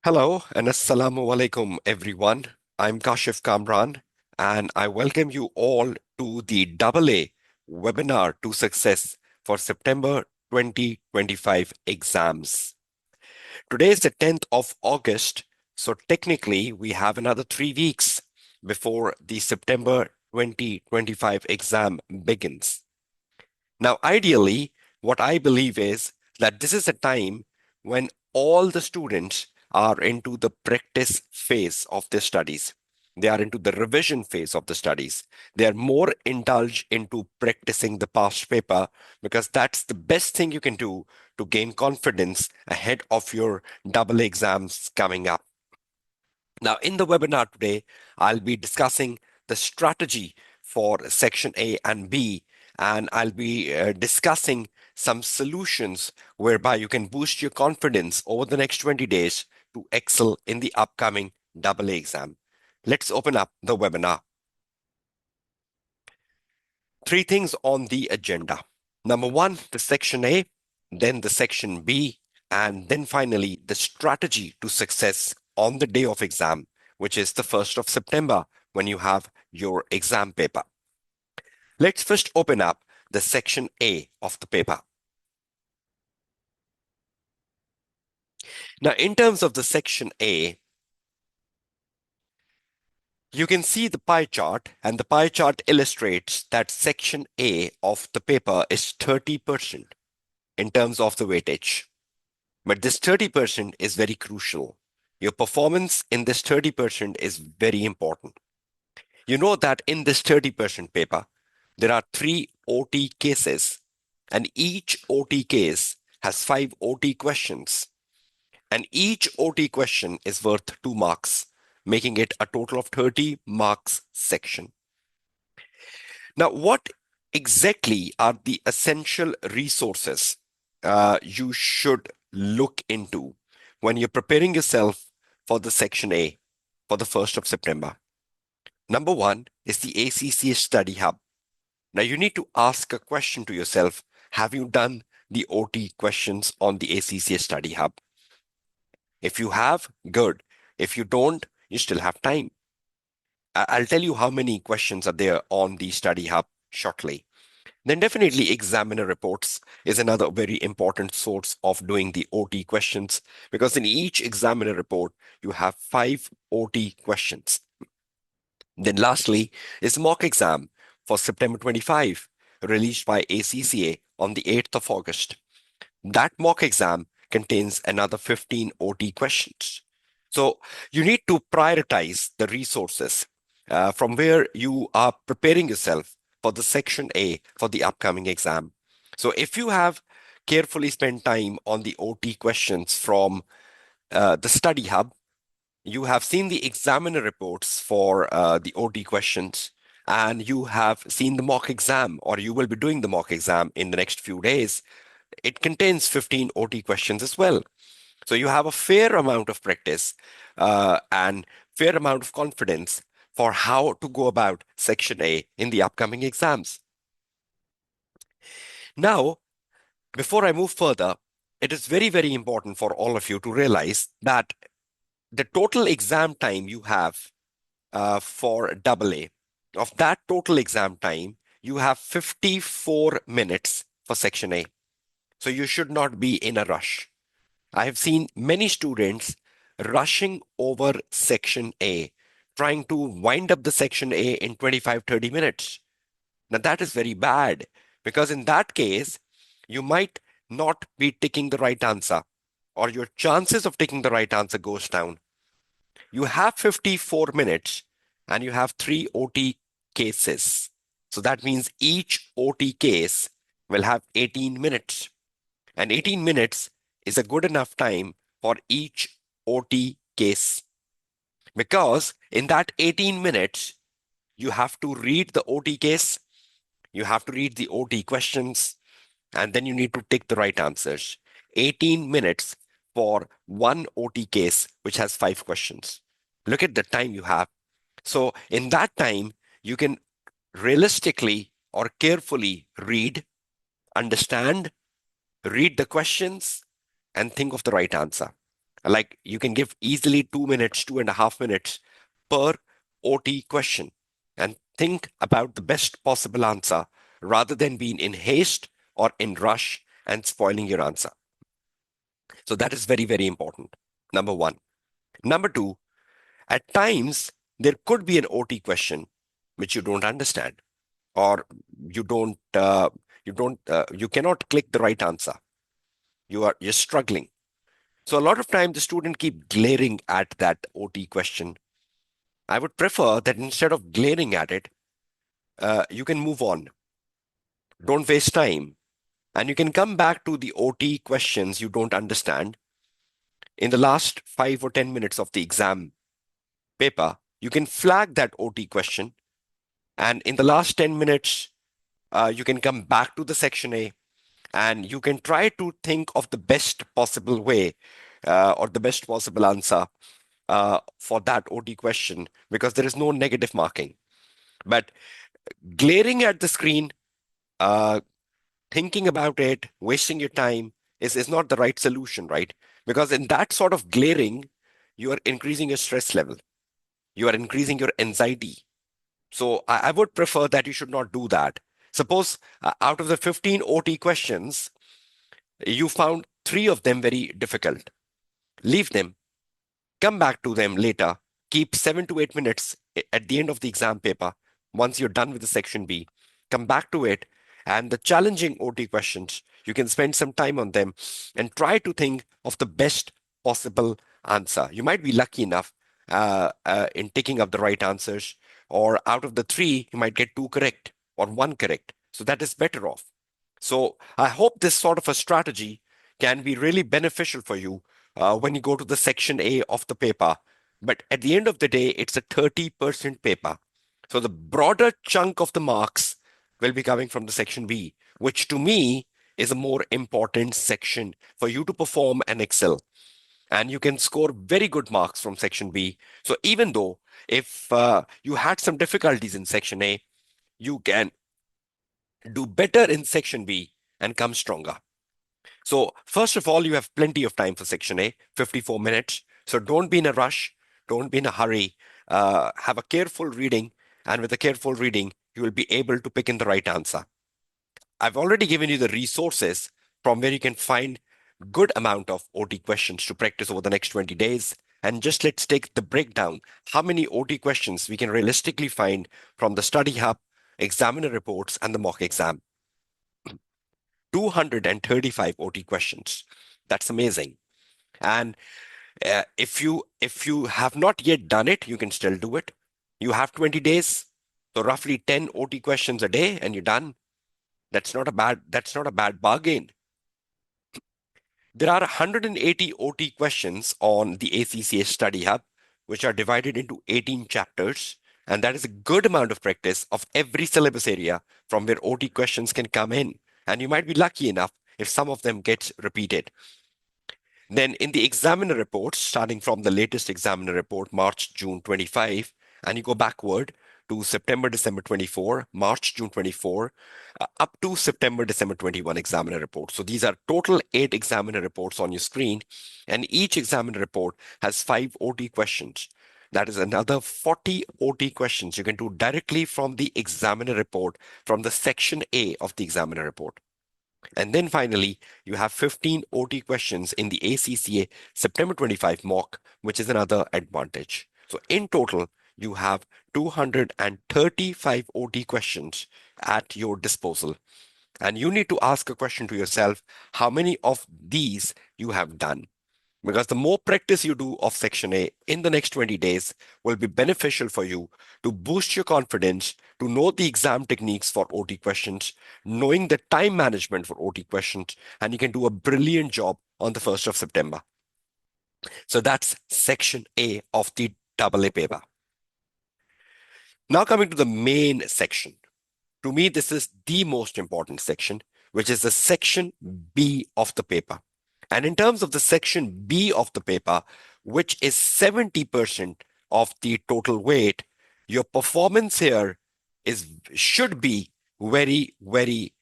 Hello and assalamu alaikum, everyone. I'm Kashif Kamran, and I welcome you all to the AA webinar to success for September 2025 exams. Today is the 10th of August, so technically we have another 3 weeks before the September 2025 exam begins. Now, ideally, what I believe is that this is a time when all the students are into the practice phase of their studies. They are into the revision phase of the studies. They are more indulged into practicing the past paper because that's the best thing you can do to gain confidence ahead of your double exams coming up. Now, in the webinar today, I'll be discussing the strategy for Section A and B, and I'll be discussing some solutions whereby you can boost your confidence over the next 20 days to excel in the upcoming double A exam. Let's open up the webinar. Three things on the agenda. Number one, the Section A, then the Section B, and then finally the strategy to success on the day of exam, which is the 1st of September when you have your exam paper. Let's first open up the Section A of the paper. Now, in terms of the Section A, you can see the pie chart, and the pie chart illustrates that Section A of the paper is 30% in terms of the weightage. But this 30% is very crucial. Your performance in this 30% is very important. You know that in this 30% paper, there are 3 OT cases, and each OT case has 5 OT questions. And each OT question is worth 2 marks, making it a total of 30 marks section. Now, what exactly are the essential resources you should look into when you're preparing yourself for the Section A for the 1st of September? Number one is the ACCA Study Hub. Now, you need to ask a question to yourself. Have you done the OT questions on the ACCA Study Hub? If you have, good. If you don't, you still have time. I'll tell you how many questions are there on the Study Hub shortly. Then definitely examiner reports is another very important source of doing the OT questions, because in each examiner report, you have 5 OT questions. Then lastly is mock exam for September 25, released by ACCA on the 8th of August. That mock exam contains another 15 OT questions. So you need to prioritize the resources from where you are preparing yourself for the Section A for the upcoming exam. So if you have carefully spent time on the OT questions from the Study Hub, you have seen the examiner reports for the OT questions, and you have seen the mock exam, or you will be doing the mock exam in the next few days. It contains 15 OT questions as well. So you have a fair amount of practice and fair amount of confidence for how to go about Section A in the upcoming exams. Now, before I move further, it is very, very important for all of you to realize that the total exam time you have for AA, of that total exam time, you have 54 minutes for Section A. So you should not be in a rush. I have seen many students rushing over Section A, trying to wind up the Section A in 25, 30 minutes. Now, that is very bad, because in that case, you might not be taking the right answer, or your chances of taking the right answer goes down. You have 54 minutes and you have 3 OT cases. So that means each OT case will have 18 minutes. And 18 minutes is a good enough time for each OT case. Because in that 18 minutes, you have to read the OT case, you have to read the OT questions, and then you need to take the right answers. 18 minutes for one OT case, which has 5 questions. Look at the time you have. So in that time, you can realistically or carefully read, understand, read the questions, and think of the right answer. Like you can give easily 2 minutes, 2.5 minutes per OT question and think about the best possible answer rather than being in haste or in rush and spoiling your answer. So that is very, very important. Number one. Number two, at times there could be an OT question which you don't understand or you don't you cannot click the right answer. You're struggling. So a lot of time the student keep glaring at that OT question. I would prefer that instead of glaring at it, you can move on. Don't waste time. And you can come back to the OT questions you don't understand in the last 5 or 10 minutes of the exam paper. You can flag that OT question. And in the last 10 minutes, you can come back to the section A and you can try to think of the best possible way or the best possible answer for that OT question because there is no negative marking. But glaring at the screen, uh, thinking about it, wasting your time is not the right solution, right? Because in that sort of glaring, you are increasing your stress level, you are increasing your anxiety. So I would prefer that you should not do that. Suppose out of the 15 OT questions, you found three of them very difficult. Leave them, come back to them later, keep 7 to 8 minutes at the end of the exam paper. Once you're done with the section B, come back to it. And the challenging OT questions, you can spend some time on them and try to think of the best possible answer. You might be lucky enough in taking up the right answers, or out of the three, you might get two correct or one correct. So that is better off. So I hope this sort of a strategy can be really beneficial for you when you go to the section A of the paper. But at the end of the day, it's a 30% paper. So the broader chunk of the marks will be coming from the section B, which to me is a more important section for you to perform and excel. And you can score very good marks from section B. So even though if you had some difficulties in section A, you can do better in section B and come stronger. So, first of all, you have plenty of time for section A, 54 minutes. So, don't be in a rush, don't be in a hurry. Have a careful reading, and with a careful reading, you will be able to pick in the right answer. I've already given you the resources from where you can find good amount of OT questions to practice over the next 20 days. And just let's take the breakdown. How many OT questions we can realistically find from the study hub, examiner reports, and the mock exam. 235 OT questions. That's amazing. And if you have not yet done it, you can still do it. You have 20 days, so roughly 10 OT questions a day, and you're done. That's not a bad bargain. There are 180 OT questions on the ACCA Study Hub, which are divided into 18 chapters. And that is a good amount of practice of every syllabus area from where OT questions can come in. And you might be lucky enough if some of them get repeated. Then in the examiner reports, starting from the latest examiner report, March, June 25, and you go backward to September, December 24, March, June 24, up to September, December 21 examiner report. So these are total 8 examiner reports on your screen, and each examiner report has 5 OT questions. That is another 40 OT questions you can do directly from the examiner report, from the section A of the examiner report. And then finally, you have 15 OT questions in the ACCA September 25 mock, which is another advantage. So in total, you have 235 OT questions at your disposal. And you need to ask a question to yourself, how many of these you have done? Because the more practice you do of Section A in the next 20 days will be beneficial for you to boost your confidence, to know the exam techniques for OT questions, knowing the time management for OT questions, and you can do a brilliant job on the 1st of September. So that's Section A of the AA paper. Now coming to the main section. To me, this is the most important section, which is the Section B of the paper. And in terms of the section B of the paper, which is 70% of the total weight, your performance here should be very, very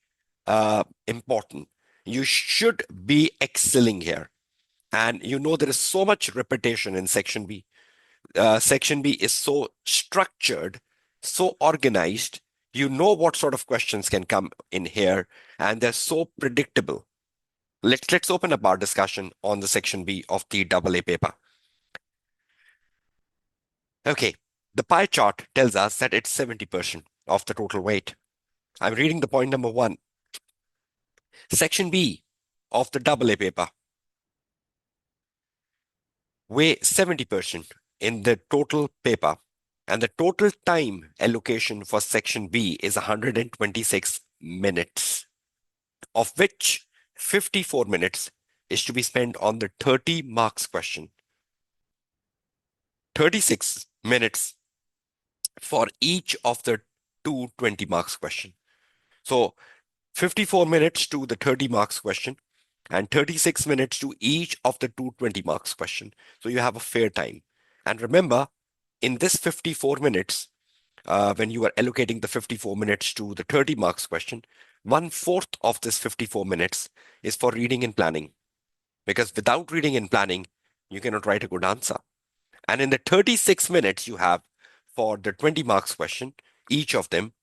important. You should be excelling here. And you know there is so much repetition in section B. Section B is so structured, so organized. You know what sort of questions can come in here, and they're so predictable. Let's open up our discussion on the section B of the AA paper. Okay, the pie chart tells us that it's 70% of the total weight. I'm reading the point number one. Section B of the AA paper weigh 70% in the total paper, and the total time allocation for section B is 126 minutes, of which 54 minutes is to be spent on the 30 marks question, 36 minutes for each of the two 20 marks question. So 54 minutes to the 30 marks question and 36 minutes to each of the two 20 marks question. So you have a fair time. And remember, in this 54 minutes, when you are allocating the 54 minutes to the 30 marks question, 1/4 of this 54 minutes is for reading and planning. Because without reading and planning, you cannot write a good answer. And in the 36 minutes you have for the 20 marks question, each of them,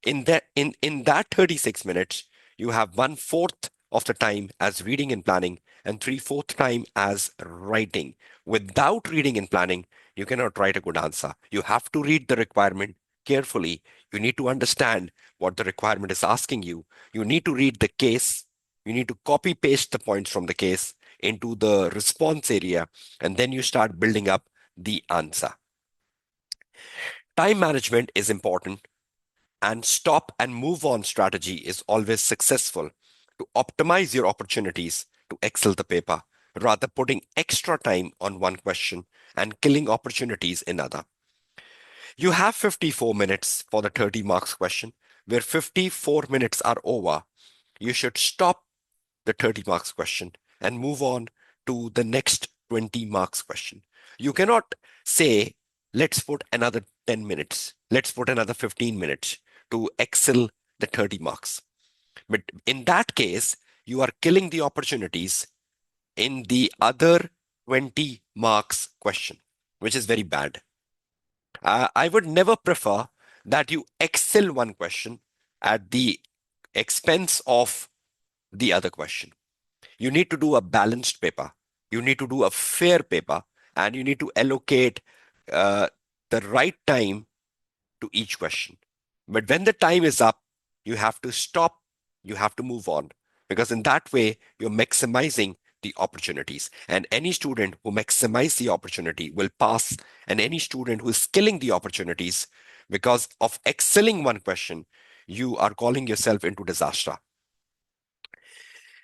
in that 36 minutes, you have 1/4 of the time as reading and planning and 3/4 time as writing. Without reading and planning, you cannot write a good answer. You have to read the requirement carefully. You need to understand what the requirement is asking you. You need to read the case. You need to copy paste the points from the case into the response area, and then you start building up the answer. Time management is important, and stop and move on strategy is always successful to optimize your opportunities to excel the paper, rather putting extra time on one question and killing opportunities in other. You have 54 minutes for the 30 marks question. Where 54 minutes are over, you should stop the 30 marks question and move on to the next 20 marks question. You cannot say, let's put another 10 minutes, let's put another 15 minutes to excel the 30 marks. But in that case, you are killing the opportunities in the other 20 marks question, which is very bad. I would never prefer that you excel one question at the expense of the other question. You need to do a balanced paper. You need to do a fair paper, and you need to allocate uh, the right time to each question. But when the time is up, you have to stop, you have to move on, because in that way, you're maximizing the opportunities. And any student who maximizes the opportunity will pass, and any student who is killing the opportunities because of excelling one question, you are calling yourself into disaster.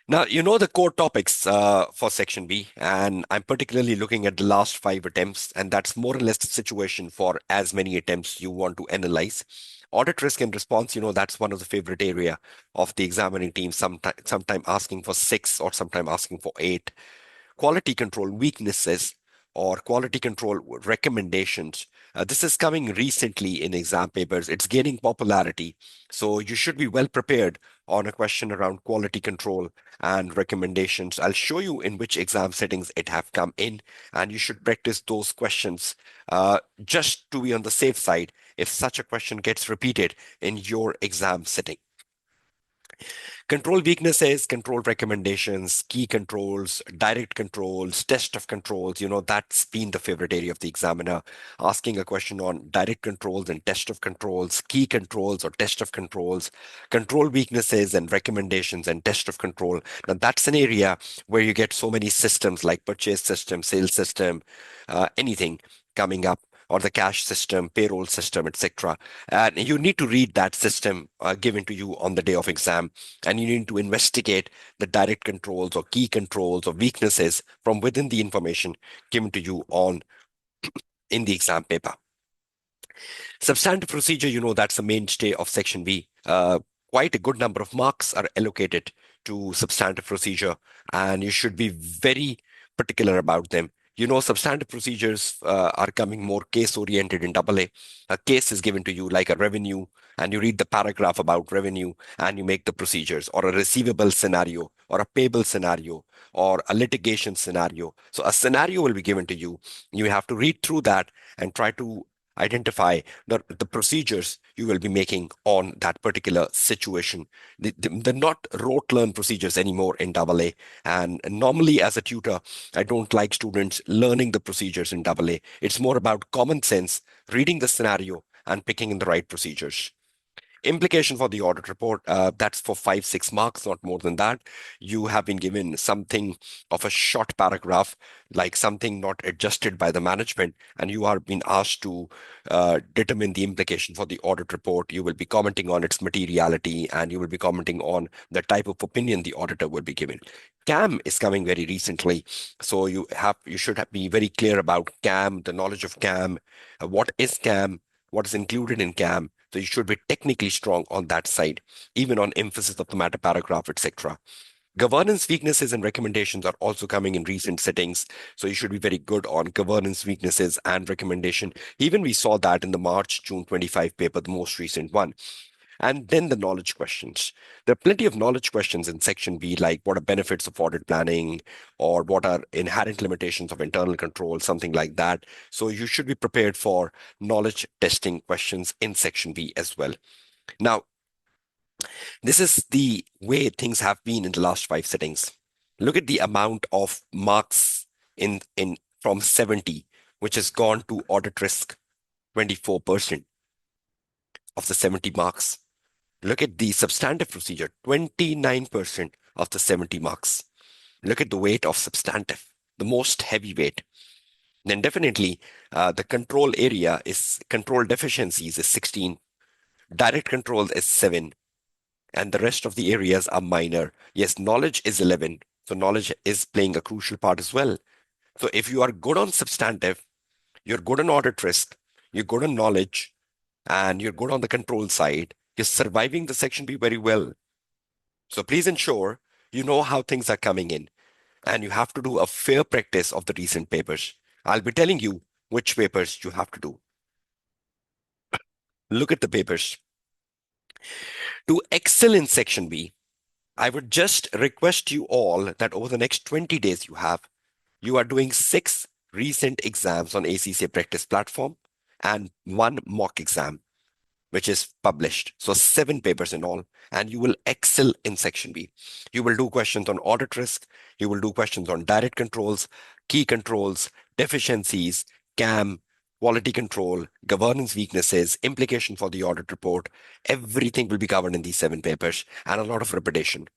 Now, you know the core topics for section B, and I'm particularly looking at the last 5 attempts, and that's more or less the situation for as many attempts you want to analyze. Audit risk and response, that's one of the favorite area of the examining team, sometime asking for 6 or sometime asking for 8. Quality control weaknesses or quality control recommendations. This is coming recently in exam papers. It's gaining popularity. So you should be well prepared on a question around quality control and recommendations. I'll show you in which exam settings it have come in, and you should practice those questions just to be on the safe side if such a question gets repeated in your exam setting. Control weaknesses, control recommendations, key controls, direct controls, test of controls. That's been the favorite area of the examiner, asking a question on direct controls and test of controls, key controls or test of controls, control weaknesses and recommendations and test of control. Now, that's an area where you get so many systems like purchase system, sales system, anything coming up, or the cash system, payroll system, etc. And you need to read that system given to you on the day of exam, and you need to investigate the direct controls or key controls or weaknesses from within the information given to you on in the exam paper. Substantive procedure, that's the mainstay of section B. Quite a good number of marks are allocated to substantive procedure, and you should be very particular about them. Substantive procedures are coming more case oriented in double A. A case is given to you like a revenue, and you read the paragraph about revenue and you make the procedures, or a receivable scenario, or a payable scenario, or a litigation scenario. So a scenario will be given to you. You have to read through that and try to identify the procedures you will be making on that particular situation. They're not rote learn procedures anymore in double A. And normally, as a tutor, I don't like students learning the procedures in double A. It's more about common sense, reading the scenario, and picking in the right procedures. Implication for the audit report, that's for 5, 6 marks, not more than that. You have been given something of a short paragraph, like something not adjusted by the management, and you are being asked to determine the implication for the audit report. You will be commenting on its materiality, and you will be commenting on the type of opinion the auditor will be given. CAM is coming very recently, so you should be very clear about CAM, the knowledge of CAM, what is CAM, what is included in CAM. So you should be technically strong on that side, even on emphasis of the matter paragraph, etc. Governance weaknesses and recommendations are also coming in recent settings. So you should be very good on governance weaknesses and recommendation. Even we saw that in the March, June 25 paper, the most recent one. And then the knowledge questions. There are plenty of knowledge questions in section B, like what are benefits of audit planning, or what are inherent limitations of internal control, something like that. So you should be prepared for knowledge testing questions in section B as well. Now, this is the way things have been in the last 5 sittings. Look at the amount of marks in from 70, which has gone to audit risk, 24% of the 70 marks. Look at the substantive procedure, 29% of the 70 marks. Look at the weight of substantive, the most heavy weight. Then definitely the control area is control deficiencies is 16, direct control is 7, and the rest of the areas are minor. Yes, knowledge is 11, so knowledge is playing a crucial part as well. So if you are good on substantive, you're good on audit risk, you're good on knowledge, and you're good on the control side, you're surviving the section B very well. So please ensure you know how things are coming in, and you have to do a fair practice of the recent papers. I'll be telling you which papers you have to do. Look at the papers. To excel in section B, I would just request you all that over the next 20 days you are doing 6 recent exams on ACCA practice platform and 1 mock exam, which is published. So 7 papers in all, and you will excel in section B. You will do questions on audit risk. You will do questions on direct controls, key controls, deficiencies, CAM, quality control, governance weaknesses, implication for the audit report. Everything will be covered in these 7 papers, and a lot of repetition.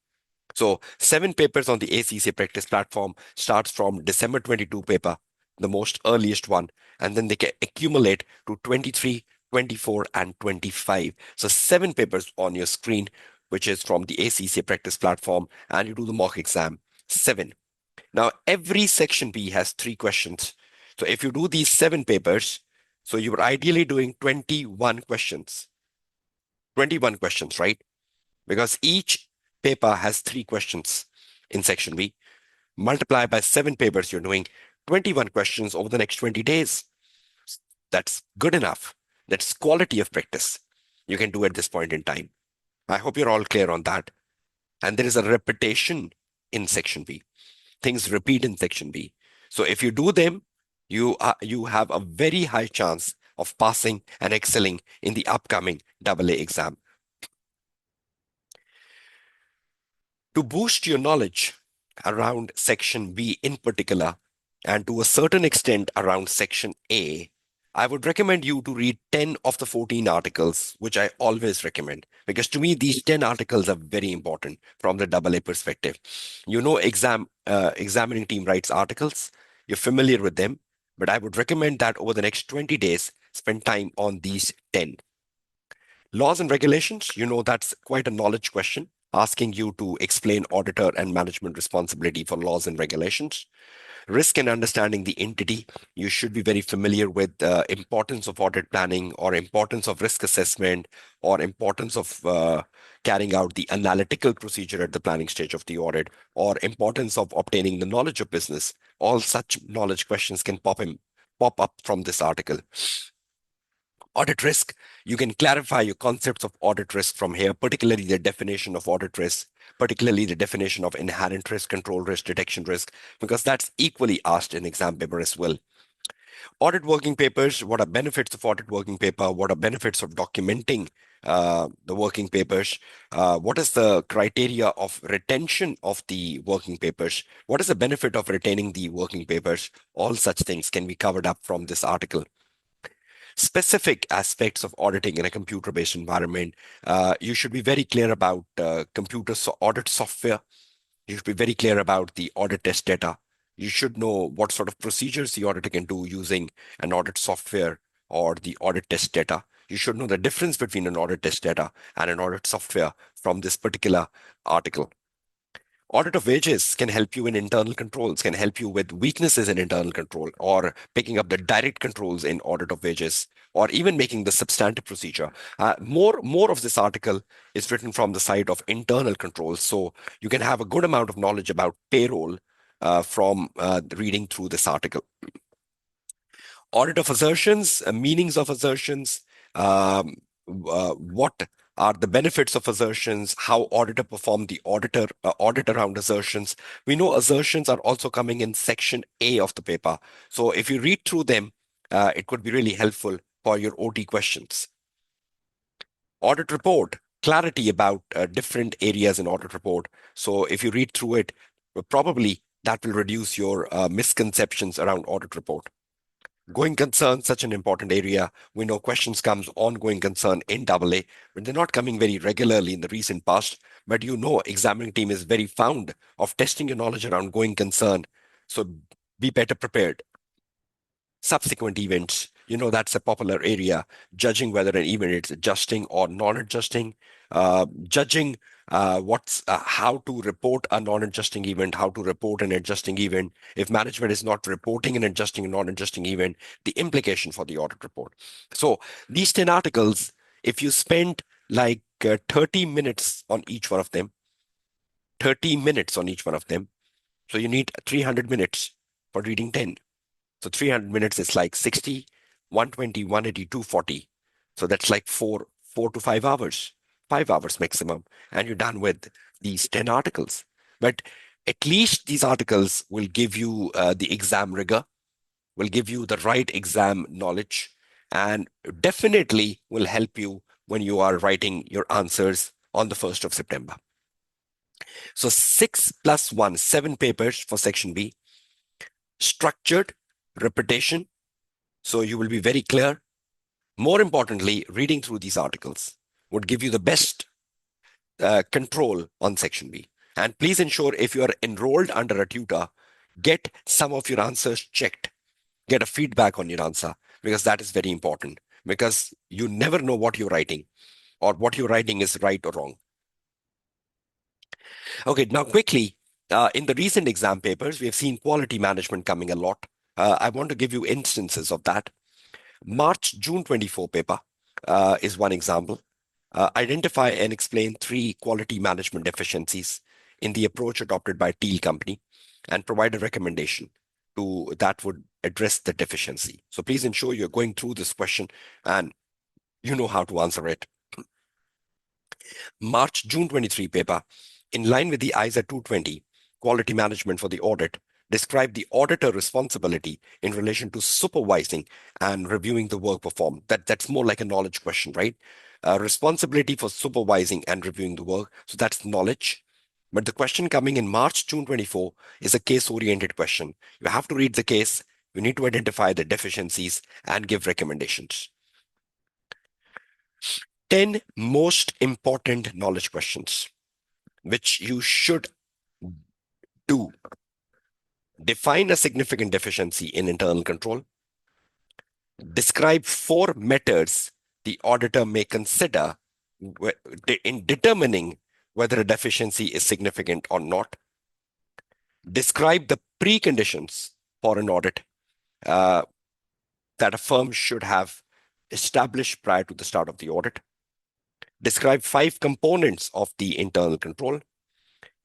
So 7 papers on the ACCA practice platform starts from December 22 paper, the most earliest one, and then they can accumulate to 23, 24, and 25. So 7 papers on your screen, which is from the ACCA practice platform, and you do the mock exam. 7. Now, every section B has 3 questions. So if you do these 7 papers, so you're ideally doing 21 questions. 21 questions, right? Because each paper has 3 questions in section B. Multiply by 7 papers, you're doing 21 questions over the next 20 days. That's good enough. That's quality of practice you can do at this point in time. I hope you're all clear on that. And there is a repetition in section B. Things repeat in section B. So if you do them, you have a very high chance of passing and excelling in the upcoming AA exam. To boost your knowledge around section B in particular, and to a certain extent around section A, I would recommend you to read 10 of the 14 articles, which I always recommend, because to me, these 10 articles are very important from the AA perspective. Examining team writes articles, you're familiar with them, but I would recommend that over the next 20 days, spend time on these 10. Laws and regulations, that's quite a knowledge question, asking you to explain auditor and management responsibility for laws and regulations. Risk and understanding the entity, you should be very familiar with the importance of audit planning, or importance of risk assessment, or importance of carrying out the analytical procedure at the planning stage of the audit, or importance of obtaining the knowledge of business All such knowledge questions can pop up from this article. Audit risk, you can clarify your concepts of audit risk from here, particularly the definition of audit risk, particularly the definition of inherent risk, control risk, detection risk, because that's equally asked in exam paper as well. Audit working papers, what are benefits of audit working paper? What are benefits of documenting the working papers? What is the criteria of retention of the working papers? What is the benefit of retaining the working papers? All such things can be covered up from this article. Specific aspects of auditing in a computer-based environment. You should be very clear about audit software. You should be very clear about the audit test data. You should know what sort of procedures the auditor can do using an audit software or the audit test data. You should know the difference between an audit test data and an audit software from this particular article. Audit of wages can help you in internal controls, can help you with weaknesses in internal control, or picking up the direct controls in audit of wages, or even making the substantive procedure. More of this article is written from the side of internal controls, so you can have a good amount of knowledge about payroll from reading through this article. Audit of assertions, meanings of assertions, what are the benefits of assertions, how auditor perform the audit around assertions. We know assertions are also coming in section A of the paper. So if you read through them, it could be really helpful for your OT questions. Audit report, clarity about different areas in audit report. So if you read through it, probably that will reduce your misconceptions around audit report. Going concern, such an important area. We know questions comes on going concern in AA, but they're not coming very regularly in the recent past. But you know, examining team is very fond of testing your knowledge around going concern. So be better prepared. Subsequent events, you know, that's a popular area. Judging whether an event is adjusting or non-adjusting. Judging how to report a non-adjusting event, how to report an adjusting event. If management is not reporting an adjusting and non-adjusting event, the implication for the audit report. So these 10 articles, if you spend like 30 minutes on each one of them, 30 minutes on each one of them, so you need 300 minutes for reading 10. So 300 minutes is like 60, 120, 180, 240. So that's like 4 to 5 hours, 5 hours maximum. And you're done with these 10 articles. But at least these articles will give you the exam rigor, will give you the right exam knowledge, and definitely will help you when you are writing your answers on the 1st of September. So 6 plus 1, 7 papers for section B. Structured repetition. So you will be very clear. More importantly, reading through these articles would give you the best control on section B. And please ensure if you are enrolled under a tutor, get some of your answers checked. Get a feedback on your answer, because that is very important, because you never know what you're writing or what you're writing is right or wrong. Okay, now quickly, in the recent exam papers, we have seen quality management coming a lot. I want to give you instances of that. March-June 24 paper is one example. Identify and explain 3 quality management deficiencies in the approach adopted by Teal Company and provide a recommendation that would address the deficiency. So please ensure you're going through this question and you know how to answer it. March-June 23 paper, in line with the ISA 220, quality management for the audit, describe the auditor responsibility in relation to supervising and reviewing the work performed. That's more like a knowledge question, right? Responsibility for supervising and reviewing the work. So that's knowledge. But the question coming in March-June 24 is a case-oriented question. You have to read the case. You need to identify the deficiencies and give recommendations. 10 most important knowledge questions, which you should do. Define a significant deficiency in internal control. Describe 4 methods the auditor may consider in determining whether a deficiency is significant or not. Describe the preconditions for an audit that a firm should have established prior to the start of the audit. Describe 5 components of the internal control.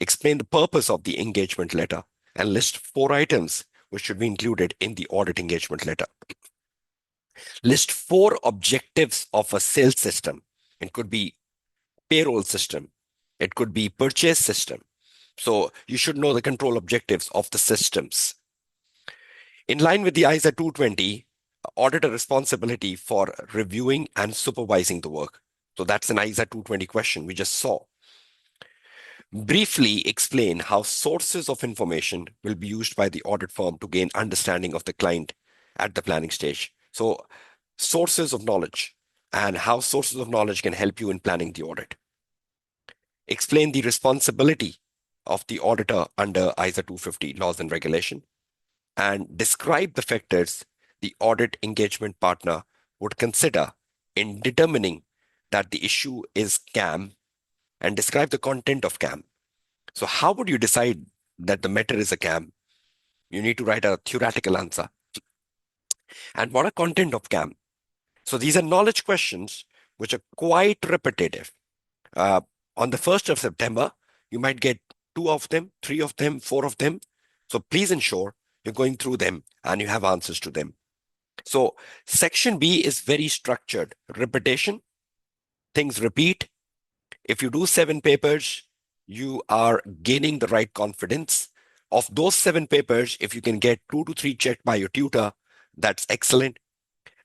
Explain the purpose of the engagement letter and list 4 items which should be included in the audit engagement letter. List 4 objectives of a sales system. It could be payroll system. It could be purchase system. So you should know the control objectives of the systems. In line with the ISA 220, auditor responsibility for reviewing and supervising the work. So that's an ISA 220 question we just saw. Briefly explain how sources of information will be used by the audit firm to gain understanding of the client at the planning stage. So sources of knowledge and how sources of knowledge can help you in planning the audit. Explain the responsibility of the auditor under ISA 250 laws and regulation, and describe the factors the audit engagement partner would consider in determining that the issue is CAM, and describe the content of CAM. So how would you decide that the matter is a CAM? You need to write a theoretical answer. And what are content of CAM? So these are knowledge questions which are quite repetitive. Uh, on the 1st of September, you might get 2 of them, 3 of them, 4 of them. So please ensure you're going through them and you have answers to them. So section B is very structured. Repetition, things repeat. If you do 7 papers, you are gaining the right confidence. Of those 7 papers, if you can get 2 to 3 checked by your tutor, that's excellent.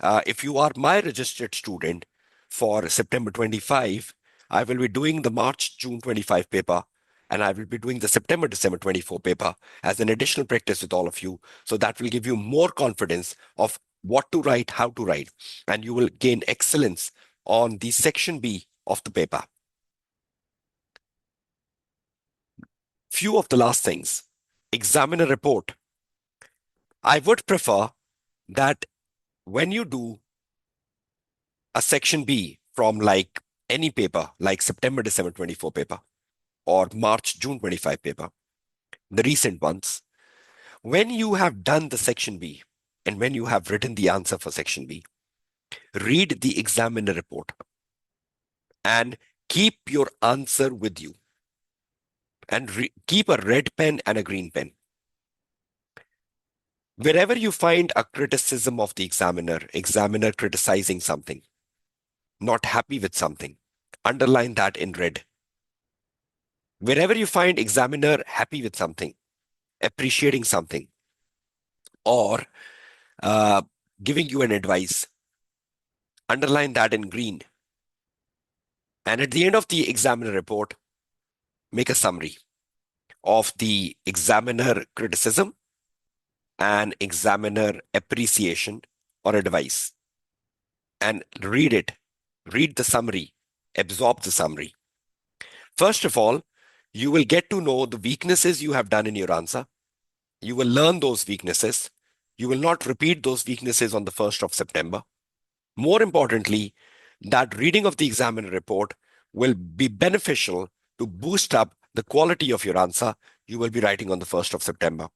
If you are my registered student for September 25, I will be doing the March-June 25 paper, and I will be doing the September-December 24 paper as an additional practice with all of you. So that will give you more confidence of what to write, how to write, and you will gain excellence on the section B of the paper. Few of the last things. Examiner report. I would prefer that when you do a section B from like any paper, like September, December 24 paper, or March, June 25 paper, the recent ones, when you have done the section B and when you have written the answer for section B, read the examiner report and keep your answer with you, and keep a red pen and a green pen. Wherever you find a criticism of the examiner criticizing something, not happy with something, underline that in red. Wherever you find examiner happy with something, appreciating something, or uh, giving you an advice, underline that in green. And at the end of the examiner report, make a summary of the examiner criticism and examiner appreciation or advice. And read it. Read the summary. Absorb the summary. First of all, you will get to know the weaknesses you have done in your answer. You will learn those weaknesses. You will not repeat those weaknesses on the 1st of September. More importantly, that reading of the examiner report will be beneficial to boost up the quality of your answer you will be writing on the 1st of September.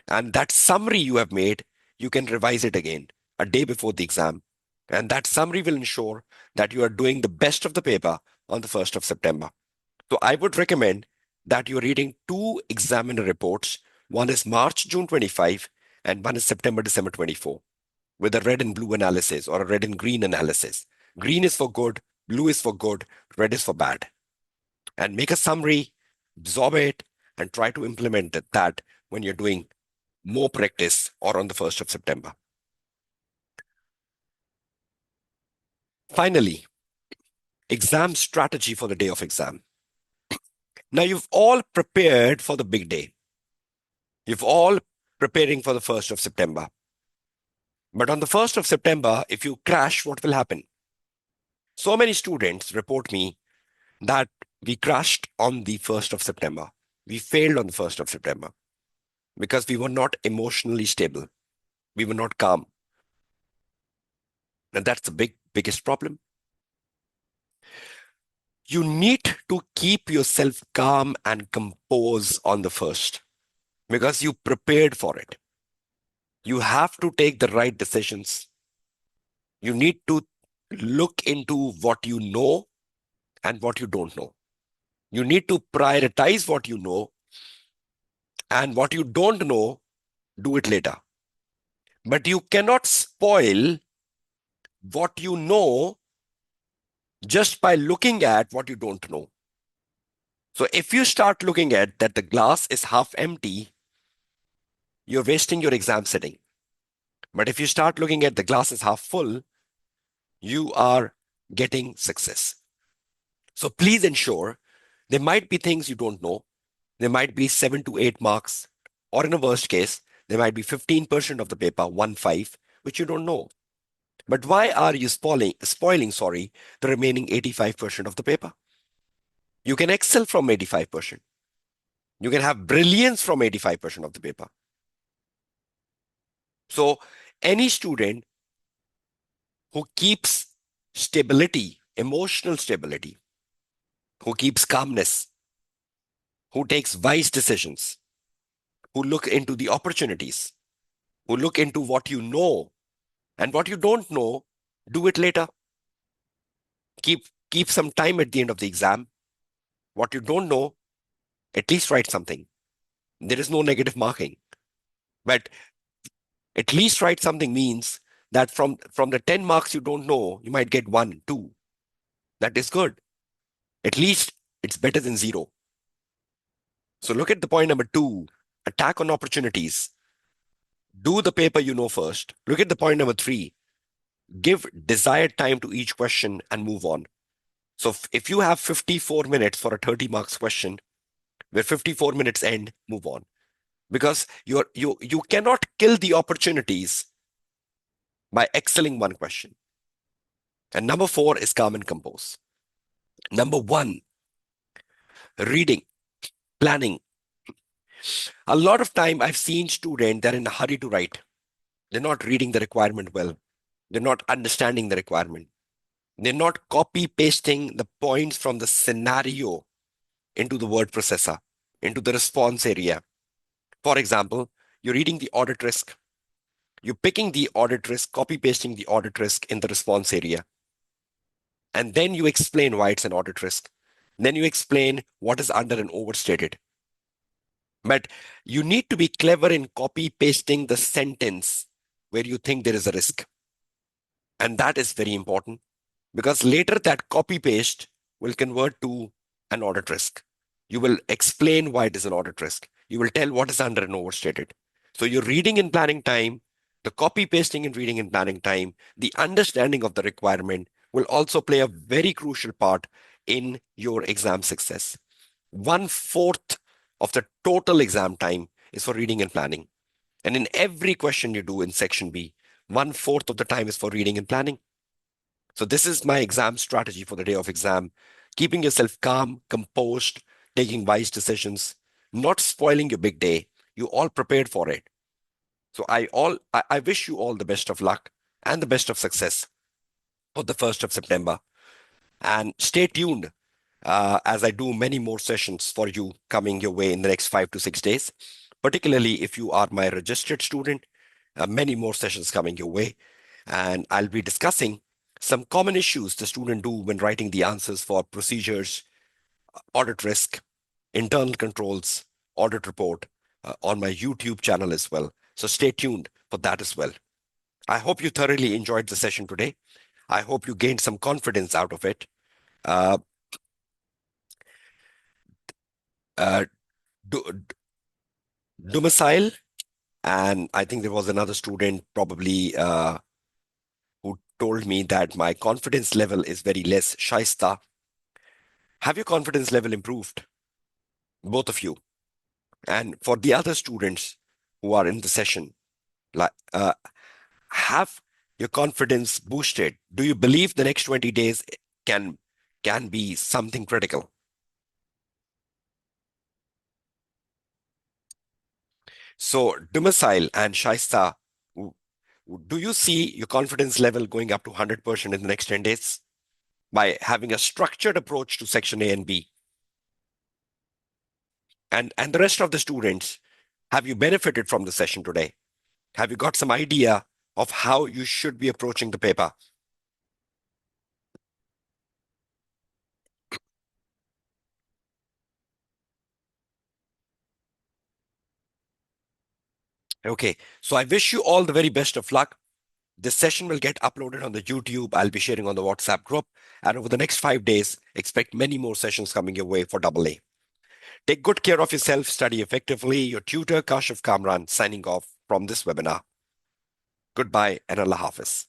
And that summary you have made, you can revise it again a day before the exam. And that summary will ensure that you are doing the best of the paper on the 1st of September. So I would recommend that you're reading 2 examiner reports. One is March, June 25, and one is September, December 24, with a red and blue analysis or a red and green analysis. Green is for good, blue is for good, red is for bad. And make a summary, absorb it, and try to implement that when you're doing more practice or on the 1st of September. Finally, exam strategy for the day of exam. Now you've all prepared for the big day. You've all preparing for the 1st of September. But on the 1st of September, if you crash, what will happen? So many students report me that we crashed on the 1st of September. We failed on the 1st of September because we were not emotionally stable. We were not calm. And that's the biggest problem. You need to keep yourself calm and compose on the 1st because you prepared for it. You have to take the right decisions. You need to look into what you know and what you don't know. You need to prioritize what you know, and what you don't know, do it later. But you cannot spoil what you know just by looking at what you don't know. So if you start looking at that the glass is half empty, you're wasting your exam sitting. But if you start looking at the glass is half full, you are getting success. So please ensure there might be things you don't know. There might be 7 to 8 marks, or in a worst case, there might be 15% of the paper, 1 5, which you don't know. But why are you spoiling, the remaining 85% of the paper? You can excel from 85%. You can have brilliance from 85% of the paper. So any student who keeps stability, emotional stability, who keeps calmness, who takes wise decisions, who look into the opportunities, who look into what you know and what you don't know, do it later. Keep some time at the end of the exam. What you don't know, at least write something. There is no negative marking. But at least write something means that from the 10 marks you don't know, you might get 1, 2. That is good. At least it's better than 0. So look at the point number 2, attack on opportunities. Do the paper you know first. Look at the point number 3, give desired time to each question and move on. So if you have 54 minutes for a 30 marks question, where 54 minutes end, move on. Because you cannot kill the opportunities by excelling one question. And number 4 is calm and compose. Number 1, reading, planning. A lot of time I've seen students, they're in a hurry to write. They're not reading the requirement well. They're not understanding the requirement. They're not copy pasting the points from the scenario into the word processor, into the response area. For example, you're reading the audit risk. You're picking the audit risk, copy pasting the audit risk in the response area. And then you explain why it's an audit risk. Then you explain what is under and overstated. But you need to be clever in copy pasting the sentence where you think there is a risk. And that is very important because later that copy paste will convert to an audit risk. You will explain why it is an audit risk. You will tell what is under and overstated. So your reading and planning time, the copy pasting and reading and planning time, the understanding of the requirement will also play a very crucial part in your exam success. 1/4 of the total exam time is for reading and planning. And in every question you do in section B, 1/4 of the time is for reading and planning. So this is my exam strategy for the day of exam. Keeping yourself calm, composed, taking wise decisions, not spoiling your big day. You all prepared for it. So I wish you all the best of luck and the best of success for the 1st of September. And stay tuned as I do many more sessions for you coming your way in the next 5 to 6 days. Particularly if you are my registered student, many more sessions coming your way. And I'll be discussing some common issues the student do when writing the answers for procedures, audit risk, internal controls, audit report on my YouTube channel as well. So stay tuned for that as well. I hope you thoroughly enjoyed the session today. I hope you gained some confidence out of it. Uh, uh, do, domicile, and I think there was another student probably who told me that my confidence level is very less. Shaista, have your confidence level improved? Both of you. And for the other students who are in the session, like, have your confidence boosted? Do you believe the next 20 days can can be something critical? So, domicile and Shaista, do you see your confidence level going up to 100% in the next 10 days by having a structured approach to section A and B? And the rest of the students, have you benefited from the session today? Have you got some idea of how you should be approaching the paper? Okay, so I wish you all the very best of luck. This session will get uploaded on the YouTube. I'll be sharing on the WhatsApp group. And over the next 5 days, expect many more sessions coming your way for double A. Take good care of yourself, study effectively. Your tutor, Kashif Kamran, signing off from this webinar. Goodbye and Allah Hafiz.